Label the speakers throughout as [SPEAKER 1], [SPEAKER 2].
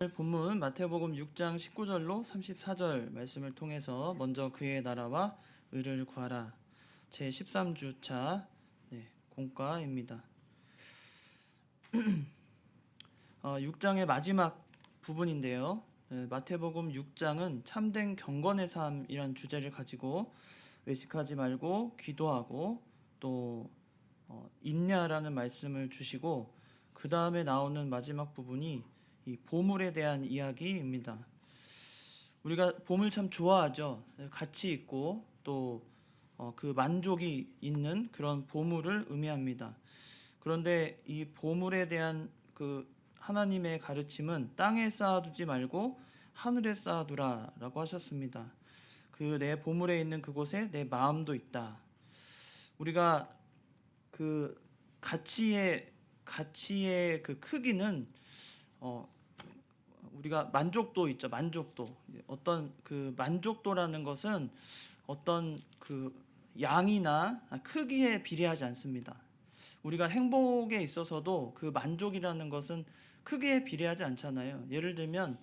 [SPEAKER 1] 오늘 본문 마태복음 6장 19절로 34절 말씀을 통해서 먼저 그의 나라와 의를 구하라 제 13주차 공과입니다. 6장의 마지막 부분인데요. 마태복음 6장은 참된 경건의 삶이란 주제를 가지고 외식하지 말고 기도하고 또 인내하라는 말씀을 주시고 그 다음에 나오는 마지막 부분이 이 보물에 대한 이야기입니다. 우리가 보물 참 좋아하죠. 가치 있고 또 그 만족이 있는 그런 보물을 의미합니다. 그런데 이 보물에 대한 그 하나님의 가르침은 땅에 쌓아두지 말고 하늘에 쌓아두라라고 하셨습니다. 그 내 보물에 있는 그곳에 내 마음도 있다. 우리가 그 가치의 그 크기는 우리가 만족도 있죠. 만족도. 어떤 그 만족도라는 것은 어떤 그 양이나 크기에 비례하지 않습니다. 우리가 행복에 있어서도 그 만족이라는 것은 크기에 비례하지 않잖아요. 예를 들면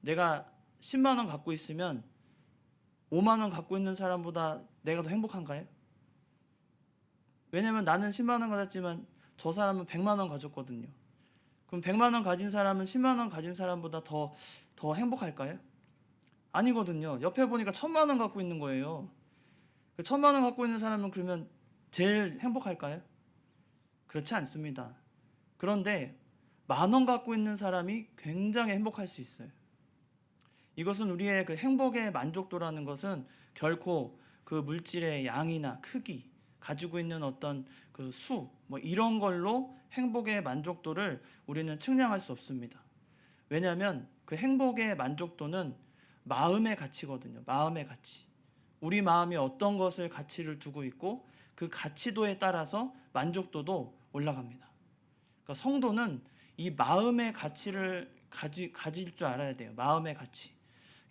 [SPEAKER 1] 내가 10만 원 갖고 있으면 5만 원 갖고 있는 사람보다 내가 더 행복한가요? 왜냐면 나는 10만 원 가졌지만 저 사람은 100만 원 가졌거든요. 그럼 100만 원 가진 사람은 10만 원 가진 사람보다 더 행복할까요? 아니거든요. 옆에 보니까 1000만 원 갖고 있는 거예요. 1000만 원 갖고 있는 사람은 그러면 제일 행복할까요? 그렇지 않습니다. 그런데 10,000원 갖고 있는 사람이 굉장히 행복할 수 있어요. 이것은 우리의 그 행복의 만족도라는 것은 결코 그 물질의 양이나 크기, 가지고 있는 어떤 그 수, 뭐 이런 걸로 행복의 만족도를 우리는 측량할 수 없습니다. 왜냐하면 그 행복의 만족도는 마음의 가치거든요. 마음의 가치. 우리 마음이 어떤 것을 가치를 두고 있고 그 가치도에 따라서 만족도도 올라갑니다. 그러니까 성도는 이 마음의 가치를 가질 줄 알아야 돼요. 마음의 가치.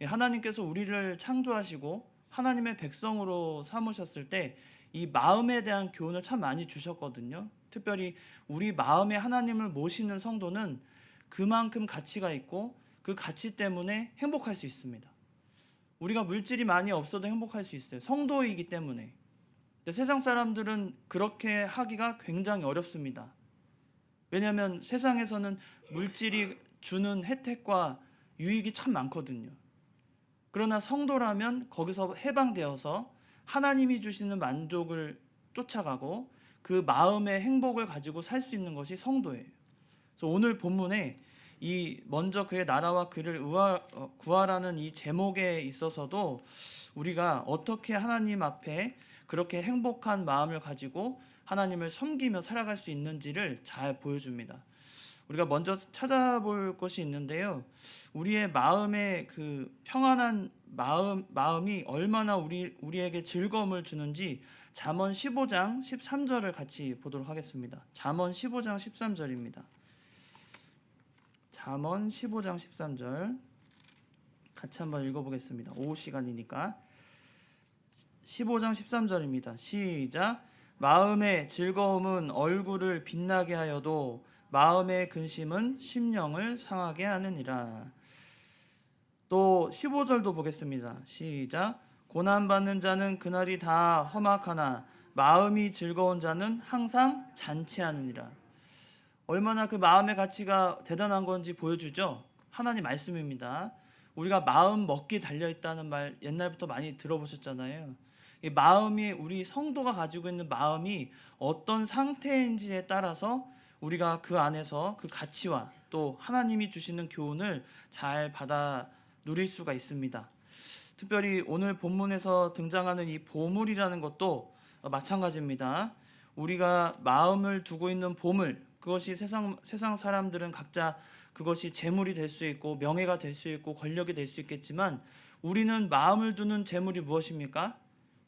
[SPEAKER 1] 하나님께서 우리를 창조하시고 하나님의 백성으로 삼으셨을 때 이 마음에 대한 교훈을 참 많이 주셨거든요. 특별히 우리 마음에 하나님을 모시는 성도는 그만큼 가치가 있고 그 가치 때문에 행복할 수 있습니다. 우리가 물질이 많이 없어도 행복할 수 있어요. 성도이기 때문에. 근데 세상 사람들은 그렇게 하기가 굉장히 어렵습니다. 왜냐하면 세상에서는 물질이 주는 혜택과 유익이 참 많거든요. 그러나 성도라면 거기서 해방되어서 하나님이 주시는 만족을 쫓아가고 그 마음의 행복을 가지고 살 수 있는 것이 성도예요. 그래서 오늘 본문에 이 먼저 그의 나라와 그를 구하라는 이 제목에 있어서도 우리가 어떻게 하나님 앞에 그렇게 행복한 마음을 가지고 하나님을 섬기며 살아갈 수 있는지를 잘 보여줍니다. 우리가 먼저 찾아볼 것이 있는데요. 우리의 마음의 그 평안한 마음이 얼마나 우리에게 즐거움을 주는지 잠언 15장 13절을 같이 보도록 하겠습니다. 잠언 15장 13절입니다. 잠언 15장 13절 같이 한번 읽어보겠습니다. 오후 시간이니까 15장 13절입니다. 시작. 마음의 즐거움은 얼굴을 빛나게 하여도 마음의 근심은 심령을 상하게 하느니라. 또 15절도 보겠습니다. 시작. 고난받는 자는 그날이 다 험악하나 마음이 즐거운 자는 항상 잔치하느니라. 얼마나 그 마음의 가치가 대단한 건지 보여주죠. 하나님 말씀입니다. 우리가 마음 먹기 달려있다는 말 옛날부터 많이 들어보셨잖아요. 이 마음이 우리 성도가 가지고 있는 마음이 어떤 상태인지에 따라서 우리가 그 안에서 그 가치와 또 하나님이 주시는 교훈을 잘 받아 누릴 수가 있습니다. 특별히 오늘 본문에서 등장하는 이 보물이라는 것도 마찬가지입니다. 우리가 마음을 두고 있는 보물, 그것이 세상 사람들은 각자 그것이 재물이 될 수 있고 명예가 될 수 있고 권력이 될 수 있겠지만 우리는 마음을 두는 재물이 무엇입니까?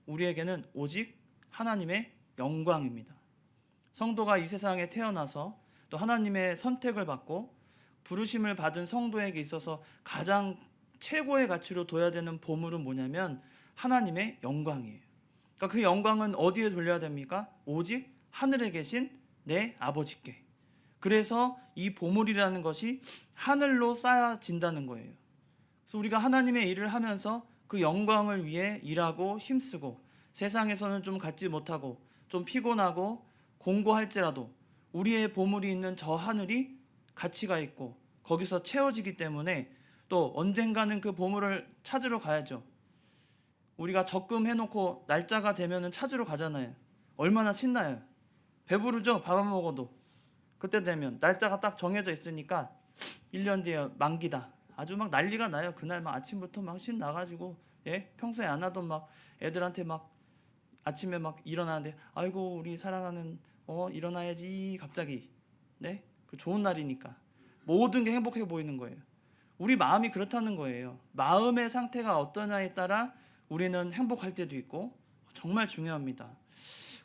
[SPEAKER 1] 우리에게는 오직 하나님의 영광입니다. 성도가 이 세상에 태어나서 또 하나님의 선택을 받고 부르심을 받은 성도에게 있어서 가장 최고의 가치로 둬야 되는 보물은 뭐냐면 하나님의 영광이에요. 그러니까 그 영광은 어디에 돌려야 됩니까? 오직 하늘에 계신 내 아버지께. 그래서 이 보물이라는 것이 하늘로 쌓여진다는 거예요. 그래서 우리가 하나님의 일을 하면서 그 영광을 위해 일하고 힘쓰고 세상에서는 좀 갖지 못하고 좀 피곤하고 공고할지라도 우리의 보물이 있는 저 하늘이 가치가 있고 거기서 채워지기 때문에 또 언젠가는 그 보물을 찾으러 가야죠. 우리가 적금해놓고 날짜가 되면 찾으러 가잖아요. 얼마나 신나요. 배부르죠. 밥 안 먹어도. 그때 되면 날짜가 딱 정해져 있으니까 1년 뒤에 만기다. 아주 막 난리가 나요. 그날 막 아침부터 막 신나가지고 평소에 안 하던 막 애들한테 막 아침에 막 일어나는데 아이고 우리 사랑하는 일어나야지 갑자기 그 좋은 날이니까 모든 게 행복해 보이는 거예요. 우리 마음이 그렇다는 거예요. 마음의 상태가 어떠냐에 따라 우리는 행복할 때도 있고 정말 중요합니다.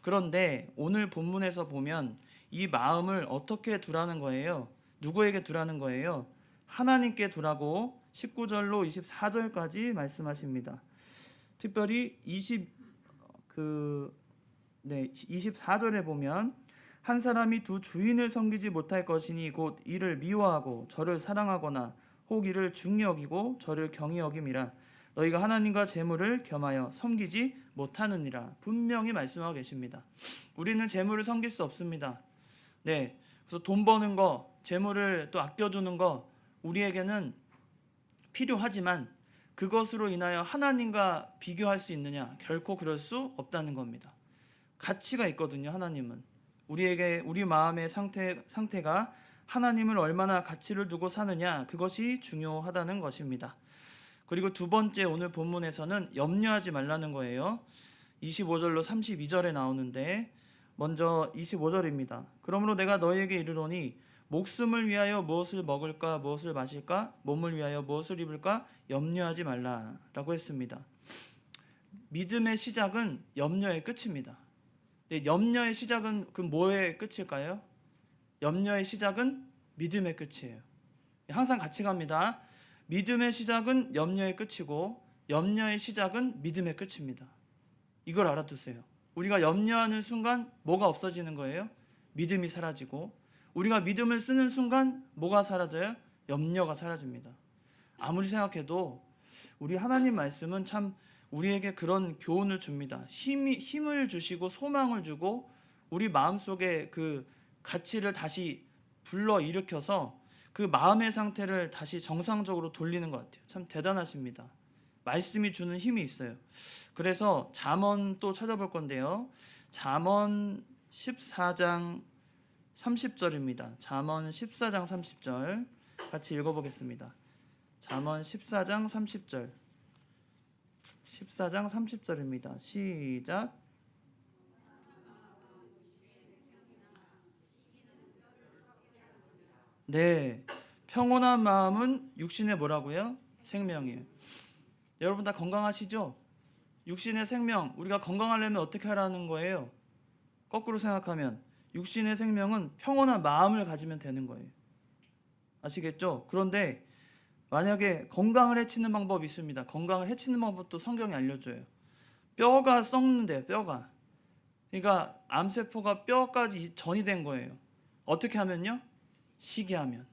[SPEAKER 1] 그런데 오늘 본문에서 보면 이 마음을 어떻게 두라는 거예요? 누구에게 두라는 거예요? 하나님께 두라고 19절로 24절까지 말씀하십니다. 특별히 24절에 보면 한 사람이 두 주인을 섬기지 못할 것이니 곧 이를 미워하고 저를 사랑하거나 혹 이를 중히 여기고 저를 경히 여김이라. 너희가 하나님과 재물을 겸하여 섬기지 못하느니라. 분명히 말씀하고 계십니다. 우리는 재물을 섬길 수 없습니다. 그래서 돈 버는 거, 재물을 또 아껴두는 거 우리에게는 필요하지만 그것으로 인하여 하나님과 비교할 수 있느냐? 결코 그럴 수 없다는 겁니다. 가치가 있거든요. 하나님은 우리 마음의 상태가 하나님을 얼마나 가치를 두고 사느냐, 그것이 중요하다는 것입니다. 그리고 두 번째, 오늘 본문에서는 염려하지 말라는 거예요. 25절로 32절에 나오는데 먼저 25절입니다. 그러므로 내가 너희에게 이르노니 목숨을 위하여 무엇을 먹을까 무엇을 마실까 몸을 위하여 무엇을 입을까 염려하지 말라라고 했습니다. 믿음의 시작은 염려의 끝입니다. 염려의 시작은 그 뭐의 끝일까요? 염려의 시작은 믿음의 끝이에요. 항상 같이 갑니다. 믿음의 시작은 염려의 끝이고 염려의 시작은 믿음의 끝입니다. 이걸 알아두세요. 우리가 염려하는 순간 뭐가 없어지는 거예요? 믿음이 사라지고 우리가 믿음을 쓰는 순간 뭐가 사라져요? 염려가 사라집니다. 아무리 생각해도 우리 하나님 말씀은 참 우리에게 그런 교훈을 줍니다. 힘을 주시고 소망을 주고 우리 마음속에 그 가치를 다시 불러일으켜서 그 마음의 상태를 다시 정상적으로 돌리는 것 같아요. 참 대단하십니다. 말씀이 주는 힘이 있어요. 그래서 잠언 또 찾아볼 건데요. 잠언 14장 30절입니다. 잠언 14장 30절 같이 읽어보겠습니다. 잠언 14장 30절 14장 30절입니다. 시작. 평온한 마음은 육신의 뭐라고요? 생명이에요. 여러분 다 건강하시죠? 육신의 생명, 우리가 건강하려면 어떻게 하라는 거예요? 거꾸로 생각하면 육신의 생명은 평온한 마음을 가지면 되는 거예요. 아시겠죠? 그런데 만약에 건강을 해치는 방법이 있습니다. 건강을 해치는 방법도 성경이 알려줘요. 뼈가 썩는데 뼈가. 그러니까 암세포가 뼈까지 전이 된 거예요. 어떻게 하면요? 쉬게 하면.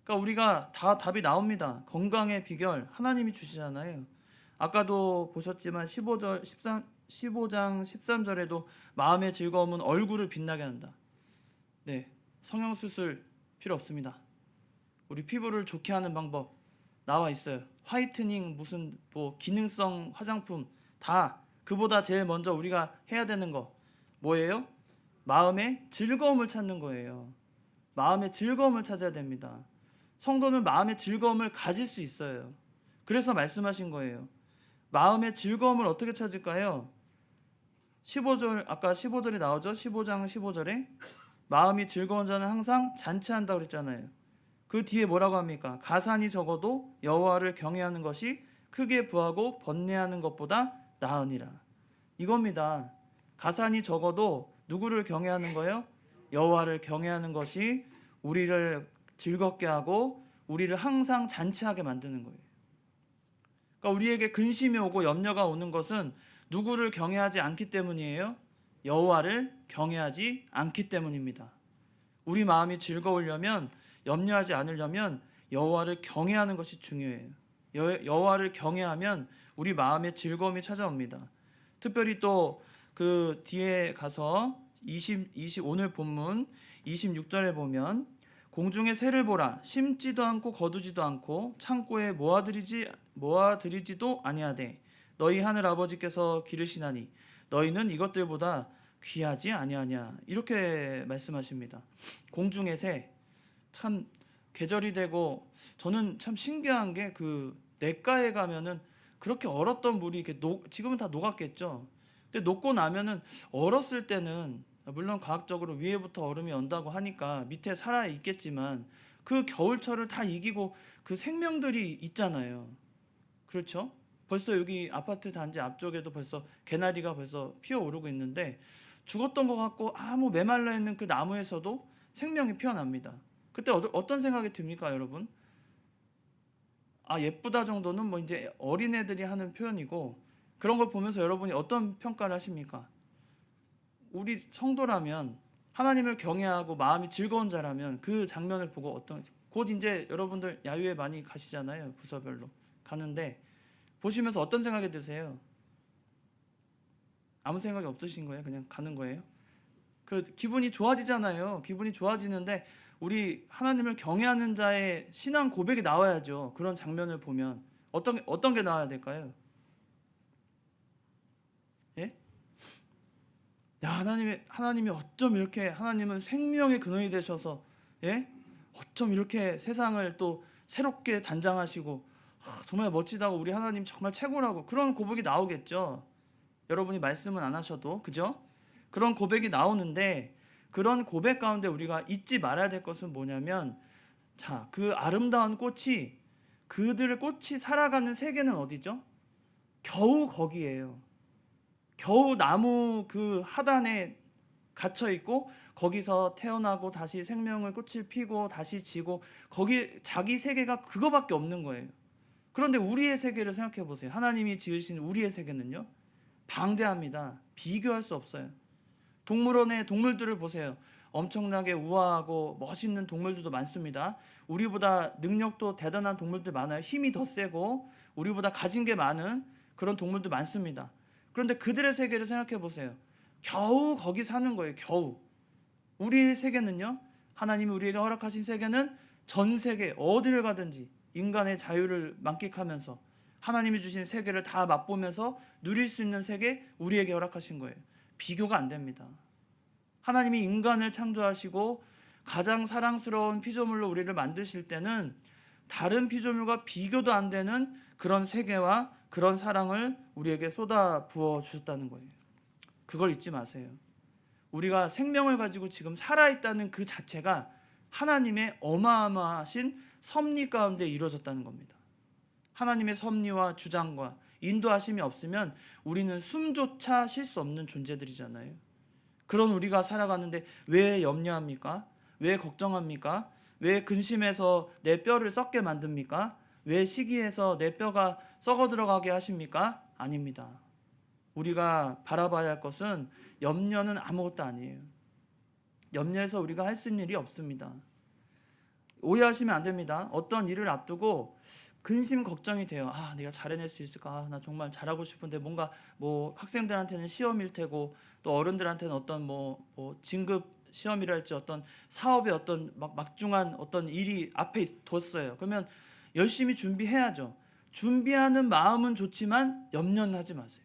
[SPEAKER 1] 그러니까 우리가 다 답이 나옵니다. 건강의 비결 하나님이 주시잖아요. 아까도 보셨지만 15장 13절에도 마음의 즐거움은 얼굴을 빛나게 한다. 성형수술 필요 없습니다. 우리 피부를 좋게 하는 방법 나와 있어요. 화이트닝 무슨 기능성 화장품 다 그보다 제일 먼저 우리가 해야 되는 거 뭐예요? 마음의 즐거움을 찾는 거예요. 마음의 즐거움을 찾아야 됩니다. 성도는 마음의 즐거움을 가질 수 있어요. 그래서 말씀하신 거예요. 마음의 즐거움을 어떻게 찾을까요? 15절, 아까 15절이 나오죠? 15장 15절에 마음이 즐거운 자는 항상 잔치한다고 그랬잖아요. 그 뒤에 뭐라고 합니까? 가산이 적어도 여호와를 경외하는 것이 크게 부하고 번뇌하는 것보다 나으니라. 이겁니다. 가산이 적어도 누구를 경외하는 거예요? 여호와를 경외하는 것이 우리를 즐겁게 하고 우리를 항상 잔치하게 만드는 거예요. 그러니까 우리에게 근심이 오고 염려가 오는 것은 누구를 경외하지 않기 때문이에요? 여호와를 경외하지 않기 때문입니다. 우리 마음이 즐거우려면, 염려하지 않으려면 여호와를 경외하는 것이 중요해요. 여호와를 경외하면 우리 마음에 즐거움이 찾아옵니다. 특별히 또 그 뒤에 가서 오늘 본문 26절에 보면 공중의 새를 보라, 심지도 않고 거두지도 않고 창고에 모아들이지도 아니하되 너희 하늘 아버지께서 기르시나니 너희는 이것들보다 귀하지 아니하냐, 이렇게 말씀하십니다. 공중의 새, 참 계절이 되고, 저는 참 신기한 게 그 냇가에 가면은 그렇게 얼었던 물이 이렇게 지금은 다 녹았겠죠. 근데 녹고 나면은, 얼었을 때는 물론 과학적으로 위에부터 얼음이 온다고 하니까 밑에 살아 있겠지만 그 겨울철을 다 이기고 그 생명들이 있잖아요. 그렇죠? 벌써 여기 아파트 단지 앞쪽에도 벌써 개나리가 벌써 피어오르고 있는데, 죽었던 것 같고 아무 메말라 있는 그 나무에서도 생명이 피어납니다. 그때 어떤 생각이 듭니까, 여러분? 아, 예쁘다 정도는 뭐 이제 어린애들이 하는 표현이고, 그런 걸 보면서 여러분이 어떤 평가를 하십니까? 우리 성도라면, 하나님을 경외하고 마음이 즐거운 자라면 그 장면을 보고 곧 이제 여러분들 야유회 많이 가시잖아요. 부서별로 가는데 보시면서 어떤 생각이 드세요? 아무 생각이 없으신 거예요? 그냥 가는 거예요? 그 기분이 좋아지잖아요. 기분이 좋아지는데 우리 하나님을 경외하는 자의 신앙 고백이 나와야죠. 그런 장면을 보면 어떤 게 나와야 될까요? 예? 야, 하나님이 어쩜 이렇게, 하나님은 생명의 근원이 되셔서, 예? 어쩜 이렇게 세상을 또 새롭게 단장하시고, 정말 멋지다고, 우리 하나님 정말 최고라고, 그런 고백이 나오겠죠. 여러분이 말씀은 안 하셔도, 그죠? 그런 고백이 나오는데, 그런 고백 가운데 우리가 잊지 말아야 될 것은 뭐냐면, 자, 그 아름다운 꽃이, 그들의 꽃이 살아가는 세계는 어디죠? 겨우 거기에요. 겨우 나무 그 하단에 갇혀 있고, 거기서 태어나고 다시 생명을 꽃을 피고 다시 지고, 거기 자기 세계가 그거밖에 없는 거예요. 그런데 우리의 세계를 생각해 보세요. 하나님이 지으신 우리의 세계는요, 방대합니다. 비교할 수 없어요. 동물원의 동물들을 보세요. 엄청나게 우아하고 멋있는 동물들도 많습니다. 우리보다 능력도 대단한 동물들 많아요. 힘이 더 세고 우리보다 가진 게 많은 그런 동물도 많습니다. 그런데 그들의 세계를 생각해 보세요. 겨우 거기 사는 거예요. 겨우. 우리의 세계는요, 하나님이 우리에게 허락하신 세계는 전 세계 어디를 가든지 인간의 자유를 만끽하면서 하나님이 주신 세계를 다 맛보면서 누릴 수 있는 세계, 우리에게 허락하신 거예요. 비교가 안 됩니다. 하나님이 인간을 창조하시고 가장 사랑스러운 피조물로 우리를 만드실 때는 다른 피조물과 비교도 안 되는 그런 세계와 그런 사랑을 우리에게 쏟아 부어 주셨다는 거예요. 그걸 잊지 마세요. 우리가 생명을 가지고 지금 살아있다는 그 자체가 하나님의 어마어마하신 섭리 가운데 이루어졌다는 겁니다. 하나님의 섭리와 주장과 인도하심이 없으면 우리는 숨조차 쉴 수 없는 존재들이잖아요. 그런 우리가 살아가는데 왜 염려합니까? 왜 걱정합니까? 왜 근심해서 내 뼈를 썩게 만듭니까? 왜 시기해서 내 뼈가 썩어 들어가게 하십니까? 아닙니다. 우리가 바라봐야 할 것은, 염려는 아무것도 아니에요. 염려해서 우리가 할 수 있는 일이 없습니다. 오해하시면 안 됩니다. 어떤 일을 앞두고 근심 걱정이 돼요. 아, 내가 잘해낼 수 있을까? 아, 나 정말 잘하고 싶은데, 뭔가 뭐 학생들한테는 시험일 테고 또 어른들한테는 어떤 뭐 진급 시험이랄지 어떤 사업의 어떤 막중한 어떤 일이 앞에 뒀어요. 그러면 열심히 준비해야죠. 준비하는 마음은 좋지만 염려는 하지 마세요.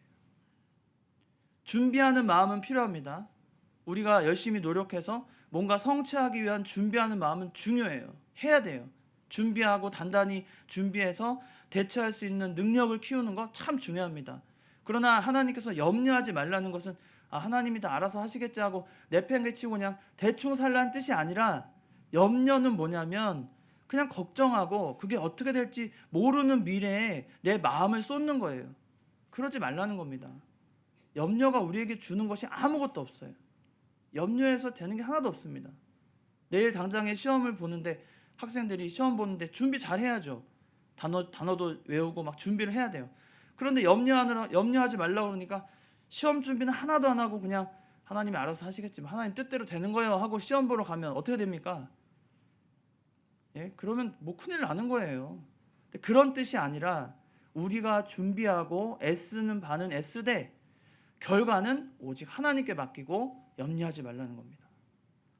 [SPEAKER 1] 준비하는 마음은 필요합니다. 우리가 열심히 노력해서 뭔가 성취하기 위한 준비하는 마음은 중요해요. 해야 돼요. 준비하고 단단히 준비해서 대처할 수 있는 능력을 키우는 거 참 중요합니다. 그러나 하나님께서 염려하지 말라는 것은, 하나님이 다 알아서 하시겠지 하고 내팽개치고 그냥 대충 살라는 뜻이 아니라, 염려는 뭐냐면 그냥 걱정하고 그게 어떻게 될지 모르는 미래에 내 마음을 쏟는 거예요. 그러지 말라는 겁니다. 염려가 우리에게 주는 것이 아무것도 없어요. 염려해서 되는 게 하나도 없습니다. 내일 당장에 시험을 보는데, 학생들이 시험 보는데 준비 잘 해야죠. 단어도 외우고 막 준비를 해야 돼요. 그런데 염려하지 말라고 그러니까 시험 준비는 하나도 안 하고 그냥 하나님이 알아서 하시겠지만 하나님 뜻대로 되는 거예요 하고 시험 보러 가면 어떻게 됩니까? 예, 그러면 뭐 큰일 나는 거예요. 그런 뜻이 아니라 우리가 준비하고 애쓰는 바는 애쓰되 결과는 오직 하나님께 맡기고 염려하지 말라는 겁니다.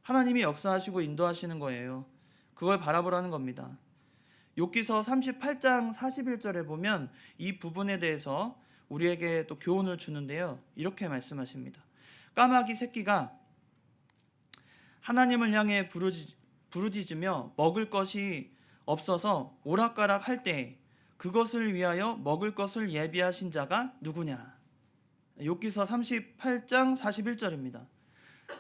[SPEAKER 1] 하나님이 역사하시고 인도하시는 거예요. 그걸 바라보라는 겁니다. 욥기서 38장 41절에 보면 이 부분에 대해서 우리에게 또 교훈을 주는데요. 이렇게 말씀하십니다. 까마귀 새끼가 하나님을 향해 부르짖으며 먹을 것이 없어서 오락가락 할 때 그것을 위하여 먹을 것을 예비하신 자가 누구냐? 욥기서 38장 41절입니다.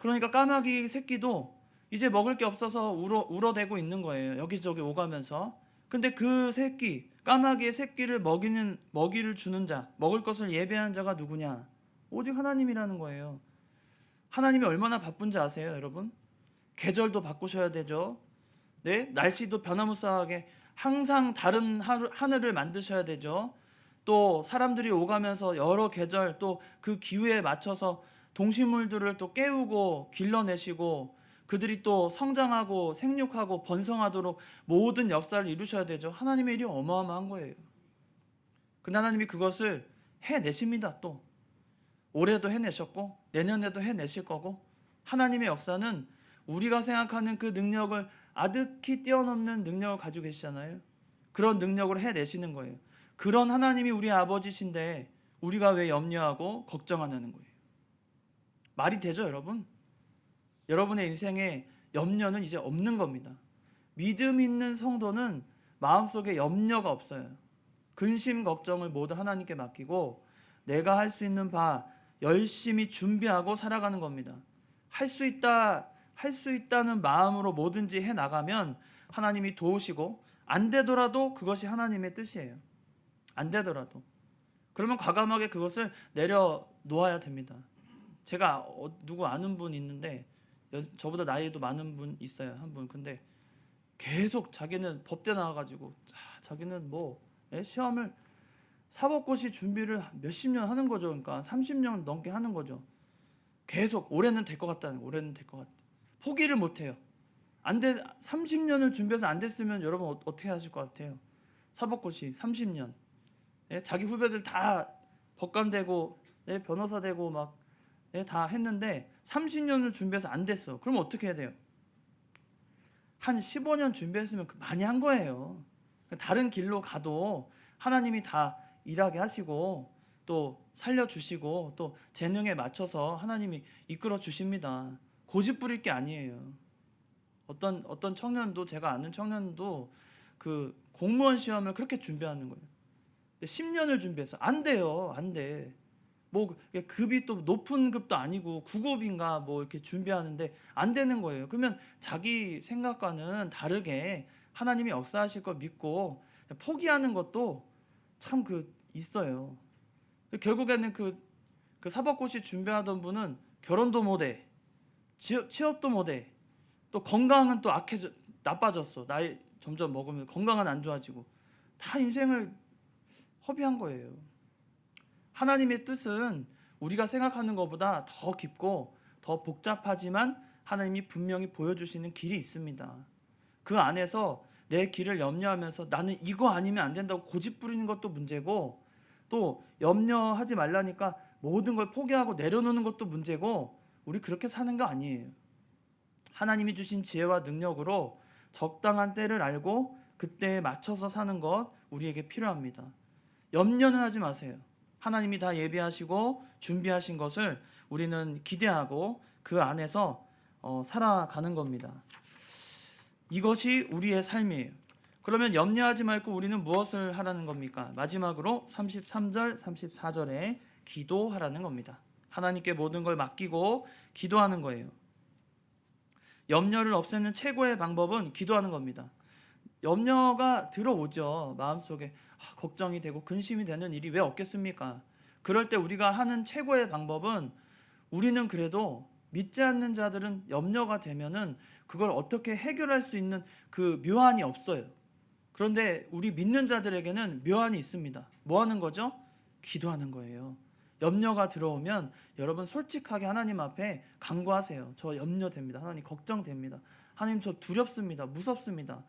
[SPEAKER 1] 그러니까 까마귀 새끼도 이제 먹을 게 없어서 울어대고 있는 거예요. 여기저기 오가면서. 근데 그 새끼, 까마귀의 새끼를 먹이를 주는 자, 먹을 것을 예배한 자가 누구냐? 오직 하나님이라는 거예요. 하나님이 얼마나 바쁜지 아세요, 여러분? 계절도 바꾸셔야 되죠. 네, 날씨도 변화무쌍하게 항상 다른 하늘을 만드셔야 되죠. 또 사람들이 오가면서 여러 계절 또 그 기후에 맞춰서 동식물들을 또 깨우고 길러내시고 그들이 또 성장하고 생육하고 번성하도록 모든 역사를 이루셔야 되죠. 하나님의 일이 어마어마한 거예요. 근데 하나님이 그것을 해내십니다. 또 올해도 해내셨고 내년에도 해내실 거고, 하나님의 역사는 우리가 생각하는 그 능력을 아득히 뛰어넘는 능력을 가지고 계시잖아요. 그런 능력을 해내시는 거예요. 그런 하나님이 우리 아버지신데 우리가 왜 염려하고 걱정하냐는 거예요. 말이 되죠, 여러분? 여러분의 인생에 염려는 이제 없는 겁니다. 믿음 있는 성도는 마음속에 염려가 없어요. 근심 걱정을 모두 하나님께 맡기고 내가 할 수 있는 바 열심히 준비하고 살아가는 겁니다. 할 수 있다는 마음으로 뭐든지 해나가면 하나님이 도우시고, 안 되더라도 그것이 하나님의 뜻이에요. 안 되더라도. 그러면 과감하게 그것을 내려놓아야 됩니다. 제가 누구 아는 분 있는데, 저보다 나이도 많은 분 있어요, 한 분. 근데 계속 자기는 법대 나와가지고 자기는 뭐 시험을 사법고시 준비를 몇십 년 하는 거죠. 그러니까 30년 넘게 하는 거죠. 계속 올해는 될 것 같다는, 올해는 될 것 같다. 포기를 못해요. 30년을 준비해서 안 됐으면 여러분 어떻게 하실 것 같아요? 사법고시 30년. 자기 후배들 다 법관 되고 변호사 되고 막 다 했는데 30년을 준비해서 안 됐어. 그럼 어떻게 해야 돼요? 한 15년 준비했으면 많이 한 거예요. 다른 길로 가도 하나님이 다 일하게 하시고 또 살려주시고 또 재능에 맞춰서 하나님이 이끌어 주십니다. 고집 부릴 게 아니에요. 어떤 청년도, 제가 아는 청년도 그 공무원 시험을 그렇게 준비하는 거예요. 10년을 준비해서 안 돼요. 안 돼. 뭐 급이 또 높은 급도 아니고 9급인가 뭐 이렇게 준비하는데 안 되는 거예요. 그러면 자기 생각과는 다르게 하나님이 역사하실 걸 믿고 포기하는 것도 참 있어요. 결국에는 그 사법고시 준비하던 분은 결혼도 못해, 취업도 못해, 또 건강은 또 나빠졌어. 나이 점점 먹으면 건강은 안 좋아지고 다 인생을 허비한 거예요. 하나님의 뜻은 우리가 생각하는 것보다 더 깊고 더 복잡하지만 하나님이 분명히 보여주시는 길이 있습니다. 그 안에서 내 길을 염려하면서 나는 이거 아니면 안 된다고 고집 부리는 것도 문제고, 또 염려하지 말라니까 모든 걸 포기하고 내려놓는 것도 문제고, 우리 그렇게 사는 거 아니에요. 하나님이 주신 지혜와 능력으로 적당한 때를 알고 그때에 맞춰서 사는 것 우리에게 필요합니다. 염려는 하지 마세요. 하나님이 다 예비하시고 준비하신 것을 우리는 기대하고 그 안에서 살아가는 겁니다. 이것이 우리의 삶이에요. 그러면 염려하지 말고 우리는 무엇을 하라는 겁니까? 마지막으로 33절, 34절에 기도하라는 겁니다. 하나님께 모든 걸 맡기고 기도하는 거예요. 염려를 없애는 최고의 방법은 기도하는 겁니다. 염려가 들어오죠. 마음속에 걱정이 되고 근심이 되는 일이 왜 없겠습니까? 그럴 때 우리가 하는 최고의 방법은, 우리는 그래도 믿지 않는 자들은 염려가 되면은 그걸 어떻게 해결할 수 있는 그 묘안이 없어요. 그런데 우리 믿는 자들에게는 묘안이 있습니다. 뭐 하는 거죠? 기도하는 거예요. 염려가 들어오면 여러분 솔직하게 하나님 앞에 간구하세요. 저 염려됩니다. 하나님 걱정됩니다. 하나님 저 두렵습니다. 무섭습니다.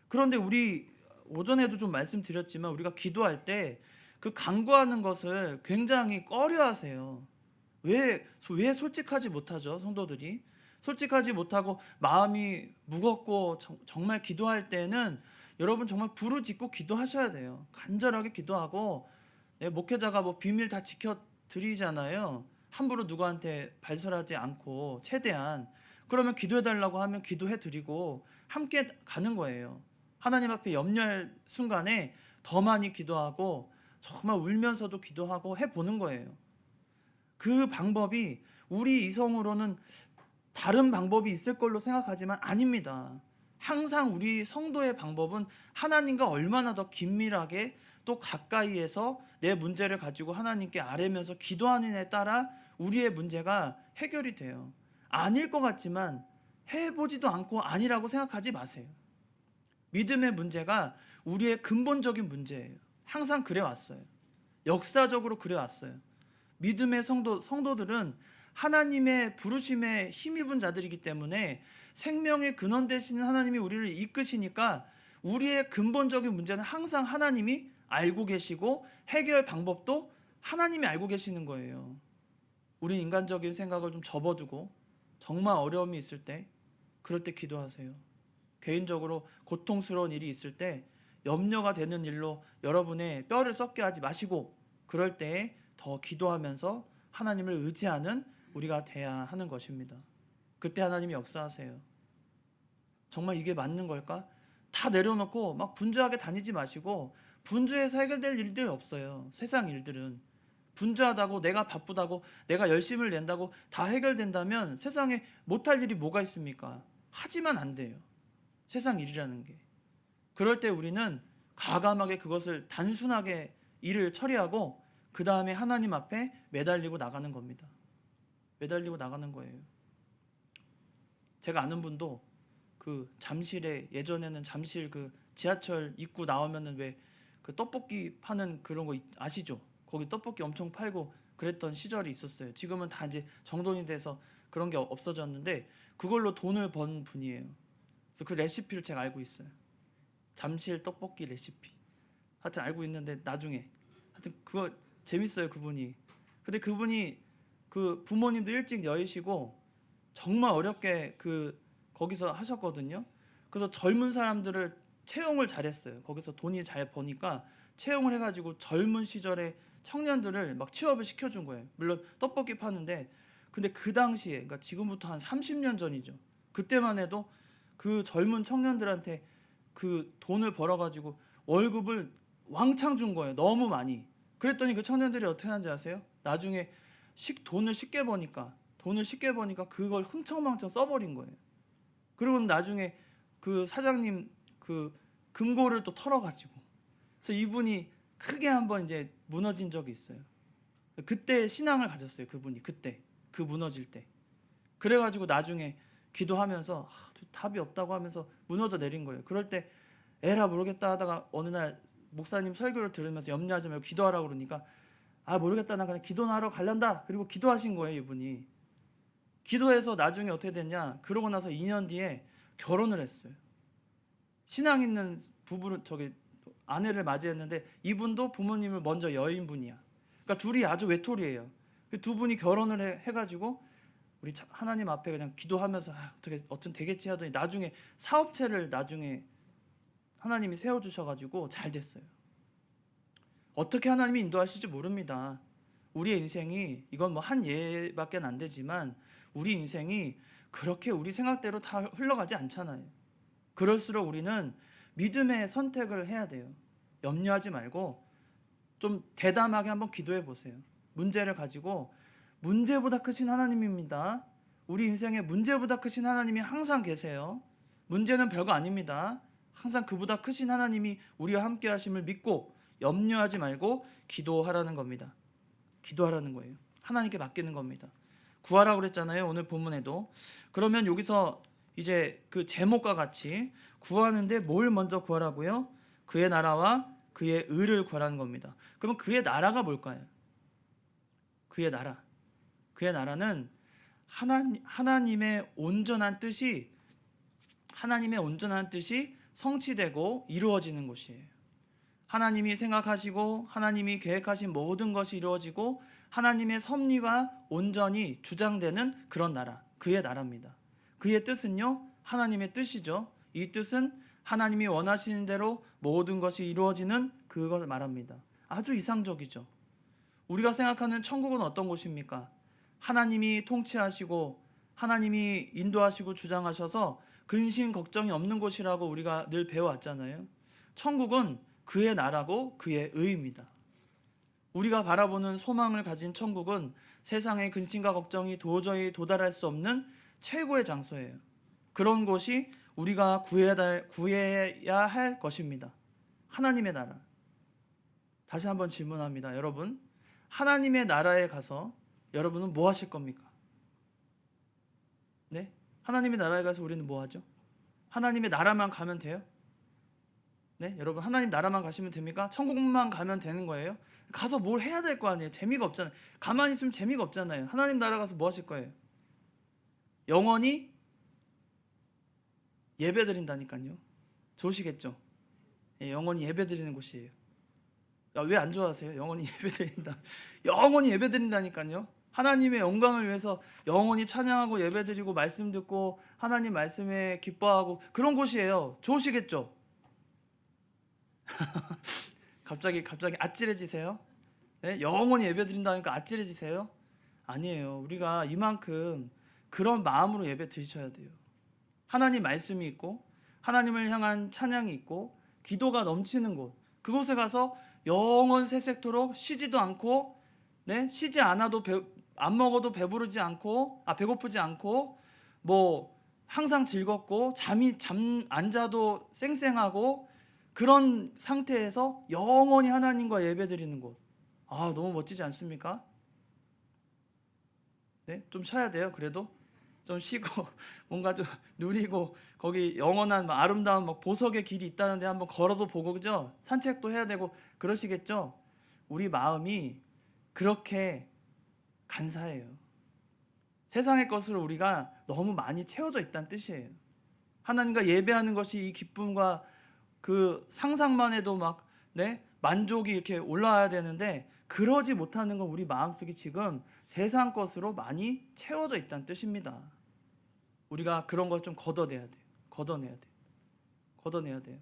[SPEAKER 1] 그런데 우리 오전에도 좀 말씀드렸지만 우리가 기도할 때 그 간구하는 것을 굉장히 꺼려하세요. 왜 솔직하지 못하죠? 성도들이 솔직하지 못하고 마음이 무겁고 정말 기도할 때는 여러분 정말 부르짖고 기도하셔야 돼요. 간절하게 기도하고 목회자가 뭐 비밀 다 지켜드리잖아요. 함부로 누구한테 발설하지 않고 최대한. 그러면 기도해달라고 하면 기도해드리고 함께 가는 거예요. 하나님 앞에 염려할 순간에 더 많이 기도하고 정말 울면서도 기도하고 해보는 거예요. 그 방법이 우리 이성으로는 다른 방법이 있을 걸로 생각하지만 아닙니다. 항상 우리 성도의 방법은 하나님과 얼마나 더 긴밀하게 또 가까이에서 내 문제를 가지고 하나님께 아뢰면서 기도하는 에 따라 우리의 문제가 해결이 돼요. 아닐 것 같지만 해보지도 않고 아니라고 생각하지 마세요. 믿음의 문제가 우리의 근본적인 문제예요. 항상 그래왔어요. 역사적으로 그래왔어요. 믿음의 성도들은 하나님의 부르심에 힘입은 자들이기 때문에 생명의 근원 되시는 하나님이 우리를 이끄시니까 우리의 근본적인 문제는 항상 하나님이 알고 계시고 해결 방법도 하나님이 알고 계시는 거예요. 우리 인간적인 생각을 좀 접어두고 정말 어려움이 있을 때 그럴 때 기도하세요. 개인적으로 고통스러운 일이 있을 때 염려가 되는 일로 여러분의 뼈를 썩게 하지 마시고 그럴 때 더 기도하면서 하나님을 의지하는 우리가 돼야 하는 것입니다. 그때 하나님이 역사하세요. 정말 이게 맞는 걸까? 다 내려놓고 막 분주하게 다니지 마시고 분주해서 해결될 일들이 없어요. 세상 일들은 분주하다고 내가 바쁘다고 내가 열심을 낸다고 다 해결된다면 세상에 못할 일이 뭐가 있습니까? 하지만 안 돼요. 세상 일이라는 게. 그럴 때 우리는 과감하게 그것을 단순하게 일을 처리하고 그 다음에 하나님 앞에 매달리고 나가는 겁니다. 매달리고 나가는 거예요. 제가 아는 분도 그 잠실에 예전에는 잠실 그 지하철 입구 나오면은 왜 그 떡볶이 파는 그런 거 아시죠? 거기 떡볶이 엄청 팔고 그랬던 시절이 있었어요. 지금은 다 이제 정돈이 돼서 그런 게 없어졌는데 그걸로 돈을 번 분이에요. 그래서 그 레시피를 제가 알고 있어요. 잠실 떡볶이 레시피. 하여튼 알고 있는데 나중에 하여튼 그거 재밌어요 그분이. 근데 그분이 그 부모님도 일찍 여의시고 정말 어렵게 그 거기서 하셨거든요. 그래서 젊은 사람들을 채용을 잘했어요. 거기서 돈이 잘 버니까 채용을 해가지고 젊은 시절에 청년들을 막 취업을 시켜준 거예요. 물론 떡볶이 파는데 근데 그 당시에 그러니까 지금부터 한 30년 전이죠. 그때만 해도 그 젊은 청년들한테 그 돈을 벌어가지고 월급을 왕창 준 거예요. 너무 많이. 그랬더니 그 청년들이 어떻게 하는지 아세요? 나중에 돈을 쉽게 버니까 그걸 흥청망청 써버린 거예요. 그리고 나중에 그 사장님 그 금고를 또 털어가지고 그래서 이분이 크게 한번 이제 무너진 적이 있어요. 그때 신앙을 가졌어요. 그분이 그때 그 무너질 때. 그래가지고 나중에 기도하면서 답이 없다고 하면서 무너져 내린 거예요. 그럴 때 에라 모르겠다 하다가 어느 날 목사님 설교를 들으면서 염려하지 말고 기도하라고 그러니까 모르겠다 나 그냥 기도나 하러 갈란다. 그리고 기도하신 거예요. 이분이. 기도해서 나중에 어떻게 됐냐? 그러고 나서 2년 뒤에 결혼을 했어요. 신앙 있는 부부를 아내를 맞이했는데 이분도 부모님을 먼저 여인 분이야. 그러니까 둘이 아주 외톨이에요. 두 분이 결혼을 해가지고 우리 하나님 앞에 그냥 기도하면서 어떻게 되겠지 하더니 나중에 사업체를 나중에 하나님이 세워주셔가지고 잘 됐어요. 어떻게 하나님이 인도하실지 모릅니다. 우리의 인생이 이건 뭐 한 예밖에 안 되지만 우리 인생이 그렇게 우리 생각대로 다 흘러가지 않잖아요. 그럴수록 우리는 믿음의 선택을 해야 돼요. 염려하지 말고 좀 대담하게 한번 기도해 보세요. 문제를 가지고 문제보다 크신 하나님입니다. 우리 인생에 문제보다 크신 하나님이 항상 계세요. 문제는 별거 아닙니다. 항상 그보다 크신 하나님이 우리와 함께 하심을 믿고 염려하지 말고 기도하라는 겁니다. 기도하라는 거예요. 하나님께 맡기는 겁니다. 구하라고 그랬잖아요. 오늘 본문에도. 그러면 여기서 이제 그 제목과 같이 구하는데 뭘 먼저 구하라고요? 그의 나라와 그의 의를 구하라는 겁니다. 그러면 그의 나라가 뭘까요? 그의 나라. 그의 나라는 하나님의 온전한 뜻이 성취되고 이루어지는 곳이에요. 하나님이 생각하시고 하나님이 계획하신 모든 것이 이루어지고 하나님의 섭리가 온전히 주장되는 그런 나라, 그의 나라입니다. 그의 뜻은요, 하나님의 뜻이죠. 이 뜻은 하나님이 원하시는 대로 모든 것이 이루어지는 그것을 말합니다. 아주 이상적이죠. 우리가 생각하는 천국은 어떤 곳입니까? 하나님이 통치하시고 하나님이 인도하시고 주장하셔서 근심 걱정이 없는 곳이라고 우리가 늘 배워왔잖아요. 천국은 그의 나라고 그의 의입니다. 우리가 바라보는 소망을 가진 천국은 세상의 근심과 걱정이 도저히 도달할 수 없는 최고의 장소예요. 그런 곳이 우리가 구해야 할 것입니다. 하나님의 나라. 다시 한번 질문합니다. 여러분, 하나님의 나라에 가서 여러분은 뭐 하실 겁니까? 네? 하나님의 나라에 가서 우리는 뭐 하죠? 하나님의 나라만 가면 돼요? 네? 여러분, 하나님 나라만 가시면 됩니까? 천국만 가면 되는 거예요? 가서 뭘 해야 될 거 아니에요? 재미가 없잖아요. 가만히 있으면 재미가 없잖아요. 하나님 나라 가서 뭐 하실 거예요? 영원히 예배 드린다니까요. 좋으시겠죠? 예, 영원히 예배 드리는 곳이에요. 왜 안 좋아하세요? 영원히 예배 드린다. 영원히 예배 드린다니까요. 하나님의 영광을 위해서 영원히 찬양하고 예배 드리고 말씀 듣고 하나님 말씀에 기뻐하고 그런 곳이에요. 좋으시겠죠? 갑자기 아찔해지세요? 네? 영원히 예배 드린다니까 아찔해지세요? 아니에요. 우리가 이만큼 그런 마음으로 예배 드리셔야 돼요. 하나님 말씀이 있고 하나님을 향한 찬양이 있고 기도가 넘치는 곳, 그곳에 가서 영원 세세토록 쉬지도 않고, 네? 쉬지 않아도 안 먹어도 배부르지 않고, 배고프지 않고, 뭐 항상 즐겁고 잠 안 자도 쌩쌩하고 그런 상태에서 영원히 하나님과 예배드리는 곳. 너무 멋지지 않습니까? 네? 좀 쉬어야 돼요. 그래도 좀 쉬고 뭔가 좀 누리고 거기 영원한 아름다운 보석의 길이 있다는데 한번 걸어도 보고, 그죠? 산책도 해야 되고 그러시겠죠? 우리 마음이 그렇게 간사해요. 세상의 것으로 우리가 너무 많이 채워져 있다는 뜻이에요. 하나님과 예배하는 것이 이 기쁨과 그 상상만 해도 만족이 이렇게 올라와야 되는데 그러지 못하는 건 우리 마음속이 지금 세상 것으로 많이 채워져 있다는 뜻입니다. 우리가 그런 걸 좀 걷어내야 돼요. 걷어내야 돼요.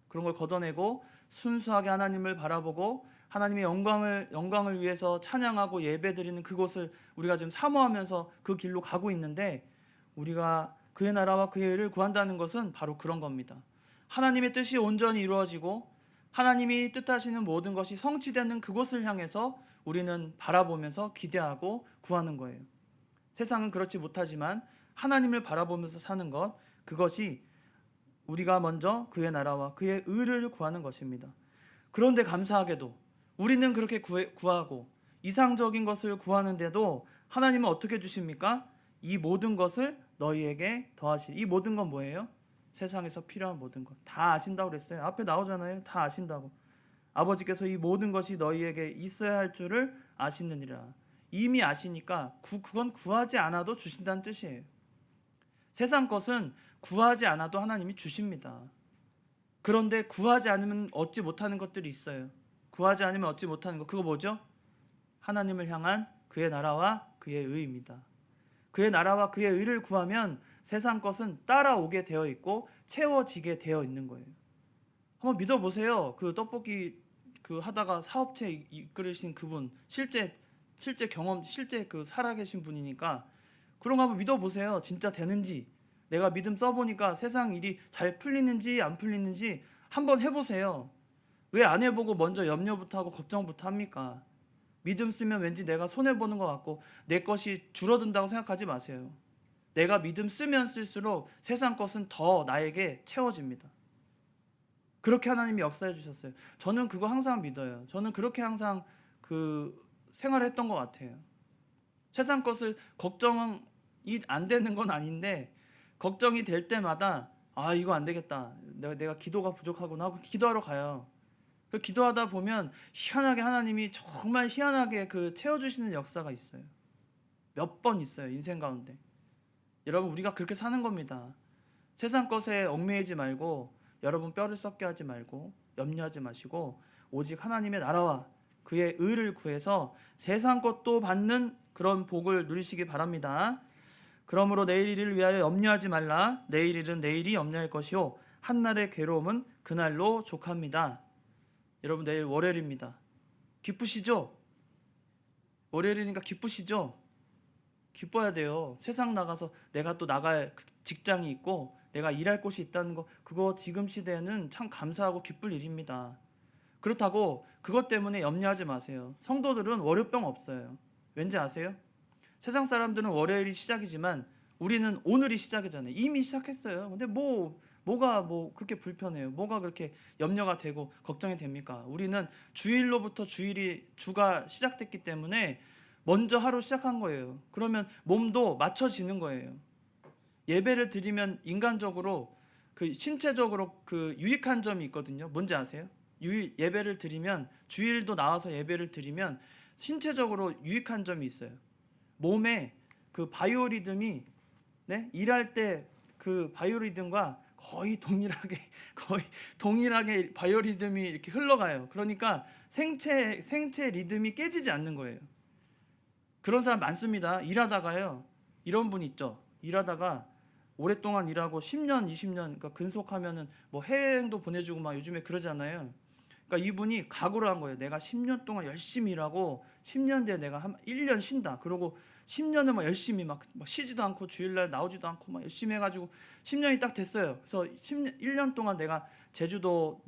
[SPEAKER 1] 그런 걸 걷어내고 순수하게 하나님을 바라보고 하나님의 영광을 위해서 찬양하고 예배드리는 그곳을 우리가 지금 사모하면서 그 길로 가고 있는데, 우리가 그의 나라와 그의 의를 구한다는 것은 바로 그런 겁니다. 하나님의 뜻이 온전히 이루어지고 하나님이 뜻하시는 모든 것이 성취되는 그곳을 향해서 우리는 바라보면서 기대하고 구하는 거예요. 세상은 그렇지 못하지만 하나님을 바라보면서 사는 것, 그것이 우리가 먼저 그의 나라와 그의 의를 구하는 것입니다. 그런데 감사하게도 우리는 그렇게 구하고 이상적인 것을 구하는데도 하나님은 어떻게 주십니까? 이 모든 것을 너희에게 더하시리. 이 모든 건 뭐예요? 세상에서 필요한 모든 것 다 아신다고 그랬어요. 앞에 나오잖아요. 다 아신다고. 아버지께서 이 모든 것이 너희에게 있어야 할 줄을 아시느니라. 이미 아시니까 그건 구하지 않아도 주신다는 뜻이에요. 세상 것은 구하지 않아도 하나님이 주십니다. 그런데 구하지 않으면 얻지 못하는 것들이 있어요. 구하지 않으면 얻지 못하는 것, 그거 뭐죠? 하나님을 향한 그의 나라와 그의 의입니다. 그의 나라와 그의 의를 구하면 세상 것은 따라오게 되어 있고 채워지게 되어 있는 거예요. 한번 믿어보세요. 그 떡볶이 하다가 사업체 이끌으신 그분, 실제 경험, 실제 살아계신 분이니까 그런 거 한번 믿어보세요. 진짜 되는지, 내가 믿음 써보니까 세상 일이 잘 풀리는지 안 풀리는지 한번 해보세요. 왜 안 해보고 먼저 염려부터 하고 걱정부터 합니까? 믿음 쓰면 왠지 내가 손해보는 것 같고 내 것이 줄어든다고 생각하지 마세요. 내가 믿음 쓰면 쓸수록 세상 것은 더 나에게 채워집니다. 그렇게 하나님이 역사해 주셨어요. 저는 그거 항상 믿어요. 저는 그렇게 항상 생활을 했던 것 같아요. 세상 것을 걱정이 안 되는 건 아닌데 걱정이 될 때마다 이거 안 되겠다. 내가 기도가 부족하구나 하고 기도하러 가요. 그 기도하다 보면 희한하게 하나님이 정말 희한하게 그 채워주시는 역사가 있어요. 몇 번 있어요, 인생 가운데. 여러분, 우리가 그렇게 사는 겁니다. 세상 것에 얽매이지 말고, 여러분 뼈를 썩게 하지 말고, 염려하지 마시고, 오직 하나님의 나라와 그의 의를 구해서 세상 것도 받는 그런 복을 누리시기 바랍니다. 그러므로 내일 일을 위하여 염려하지 말라. 내일 일은 내일이 염려할 것이요 한날의 괴로움은 그날로 족합니다. 여러분, 내일 월요일입니다. 기쁘시죠? 월요일이니까 기쁘시죠? 기뻐야 돼요. 세상 나가서 내가 또 나갈 직장이 있고 내가 일할 곳이 있다는 거, 그거 지금 시대에는 참 감사하고 기쁠 일입니다. 그렇다고 그것 때문에 염려하지 마세요. 성도들은 월요병 없어요. 왠지 아세요? 세상 사람들은 월요일이 시작이지만 우리는 오늘이 시작이잖아요. 이미 시작했어요. 근데 뭐가 그렇게 불편해요? 뭐가 그렇게 염려가 되고 걱정이 됩니까? 우리는 주일로부터 주가 시작됐기 때문에 먼저 하루 시작한 거예요. 그러면 몸도 맞춰지는 거예요. 예배를 드리면 인간적으로 그 신체적으로 그 유익한 점이 있거든요. 뭔지 아세요? 예배를 드리면, 주일도 나와서 예배를 드리면 신체적으로 유익한 점이 있어요. 몸에 그 바이오리듬이, 네? 일할 때 그 바이오리듬과 거의 동일하게 바이오리듬이 이렇게 흘러가요. 그러니까 생체 리듬이 깨지지 않는 거예요. 그런 사람 많습니다. 일하다가요. 이런 분 있죠. 일하다가 오랫동안 일하고 10년, 20년 그러니까 근속하면은 뭐 해외여행도 보내주고 막 요즘에 그러잖아요. 그러니까 이분이 각오를 한 거예요. 내가 10년 동안 열심히 일하고 10년 뒤에 내가 한 1년 쉰다. 그러고 10년을 막 열심히 막 쉬지도 않고 주일날 나오지도 않고 막 열심히 해가지고 10년이 딱 됐어요. 그래서 1년 동안 내가 제주도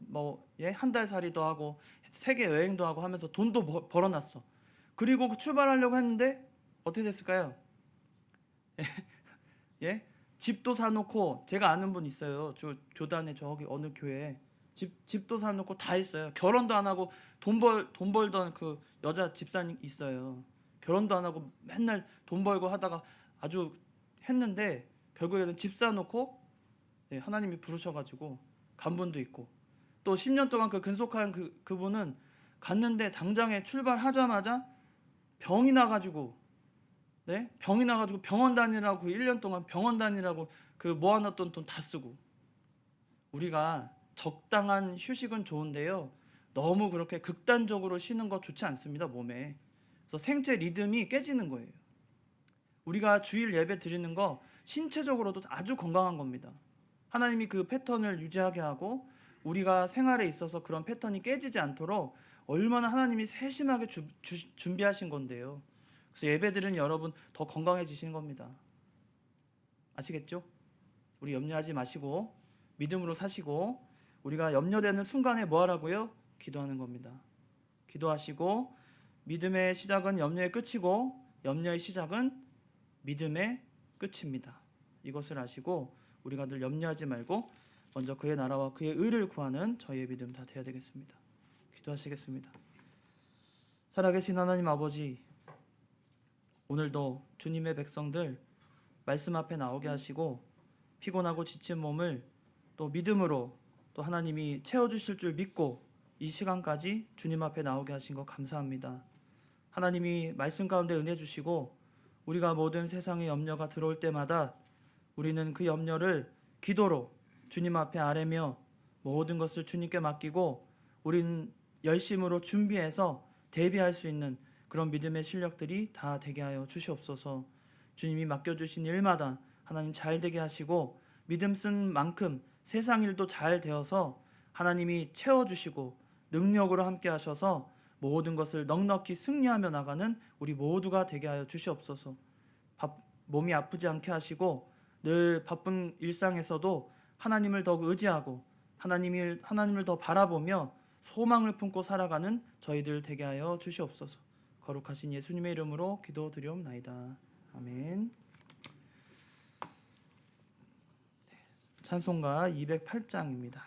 [SPEAKER 1] 한 달 살이도 하고 세계 여행도 하고 하면서 돈도 벌어놨어. 그리고 출발하려고 했는데 어떻게 됐을까요? 예? 집도 사놓고, 제가 아는 분 있어요. 저 교단에 저기 어느 교회에 집도 사놓고 다 했어요. 결혼도 안 하고 돈 벌던 그 여자 집사님 있어요. 결혼도 안 하고 맨날 돈 벌고 하다가 아주 했는데 결국에는 집 사놓고, 하나님이 부르셔가지고 간 분도 있고, 또 10년 동안 그 근속한 그분은 갔는데 당장에 출발하자마자 병이 나가지고, 병이 나가지고 병원 다니라고 1년 동안 병원 다니라고 그 모아놨던 돈 다 쓰고. 우리가 적당한 휴식은 좋은데요, 너무 그렇게 극단적으로 쉬는 거 좋지 않습니다, 몸에. 그래서 생체 리듬이 깨지는 거예요. 우리가 주일 예배 드리는 거 신체적으로도 아주 건강한 겁니다. 하나님이 그 패턴을 유지하게 하고 우리가 생활에 있어서 그런 패턴이 깨지지 않도록 얼마나 하나님이 세심하게 준비하신 건데요. 그래서 예배 드리는 여러분 더 건강해지시는 겁니다. 아시겠죠? 우리 염려하지 마시고 믿음으로 사시고, 우리가 염려되는 순간에 뭐 하라고요? 기도하는 겁니다. 기도하시고, 믿음의 시작은 염려의 끝이고 염려의 시작은 믿음의 끝입니다. 이것을 아시고 우리가 늘 염려하지 말고 먼저 그의 나라와 그의 의를 구하는 저희의 믿음 다 되어야 되겠습니다. 기도하시겠습니다. 살아계신 하나님 아버지, 오늘도 주님의 백성들 말씀 앞에 나오게 하시고 피곤하고 지친 몸을 또 믿음으로 또 하나님이 채워주실 줄 믿고 이 시간까지 주님 앞에 나오게 하신 것 감사합니다. 하나님이 말씀 가운데 은혜 주시고 우리가 모든 세상의 염려가 들어올 때마다 우리는 그 염려를 기도로 주님 앞에 아뢰며 모든 것을 주님께 맡기고 우린 열심으로 준비해서 대비할 수 있는 그런 믿음의 실력들이 다 되게 하여 주시옵소서. 주님이 맡겨주신 일마다 하나님 잘 되게 하시고 믿음 쓴 만큼 세상 일도 잘 되어서 하나님이 채워주시고 능력으로 함께 하셔서 모든 것을 넉넉히 승리하며 나가는 우리 모두가 되게 하여 주시옵소서. 몸이 아프지 않게 하시고 늘 바쁜 일상에서도 하나님을 더 의지하고 하나님을 더 바라보며 소망을 품고 살아가는 저희들 되게 하여 주시옵소서. 거룩하신 예수님의 이름으로 기도드리옵나이다. 아멘. 찬송가 208장입니다.